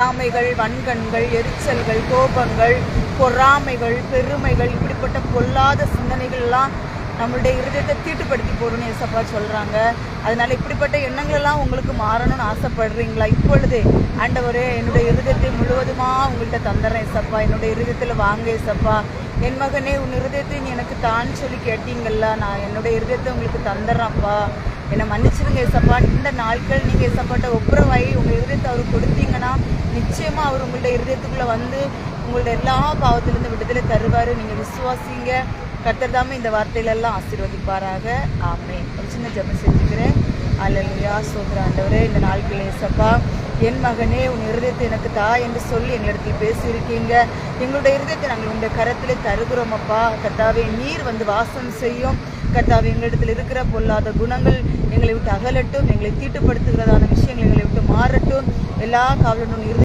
பொறாமைகள், வன்கண்கள், எரிச்சல்கள், கோபங்கள், பொறாமைகள், பெருமைகள், இப்படிப்பட்ட பொல்லாத சிந்தனைகள் எல்லாம் நம்மளுடைய இருதயத்தை தீட்டுப்படுத்தி போடணும்னு ஏசப்பா சொல்றாங்க. அதனால இப்படிப்பட்ட எண்ணங்கள் எல்லாம் உங்களுக்கு மாறணும்னு ஆசைப்படுறீங்களா? இப்பொழுதே ஆண்டவரே, என்னுடைய இருதயத்தை முழுவதுமா உங்கள்கிட்ட தந்துடுறேன் ஏசப்பா. என்னுடைய இருதயத்தில் வாங்க ஏசப்பா. என் மகனே, உன் இருதயத்தை நீ எனக்கு தான் சொல்லி கேட்டீங்கல்ல, நான் என்னுடைய இருதயத்தை உங்களுக்கு தந்துடுறேன்ப்பா. என்னை மன்னிச்சிருங்க ஏசப்பா. இந்த நாட்கள் நீங்கள் ஏசப்பாட்ட ஒப்புரவாகி உங்கள் இருதயத்தை அவருக்கு கொடுத்தீங்கன்னா நிச்சயமாக அவர் உங்களுடைய இருதயத்துக்குள்ளே வந்து உங்களுடைய எல்லா பாவத்திலிருந்து விடுதலை தருவார். நீங்கள் விசுவாசிங்க. கர்த்தர் தாமே இந்த வார்த்தைகளெல்லாம் ஆசீர்வதிப்பாராக. ஆமென். ஒரு சின்ன ஜெபம் செஞ்சுக்கிறேன். அல்லேலூயா. ஸ்தோத்திரம் ஆண்டவரே. இந்த நாட்கள் ஏசப்பா, என் மகனே, உன் இருதயத்தை எனக்கு தா என்று சொல்லி எங்களிடத்தில் பேசியிருக்கீங்க. எங்களுடைய இருதயத்தை நாங்கள் உங்களுடைய கரத்திலே தருகிறோம் அப்பா. கர்த்தாவே, நீர் வந்து வாசம் செய்யும். கர்த்தாவே, எங்களிடத்தில் இருக்கிற பொல்லாத குணங்கள் எங்களை விட்டு அகலட்டும். எங்களை தீட்டுப்படுத்துகிறதான விஷயங்கள் எங்களை விட்டு மாறட்டும். எல்லா காவலனும்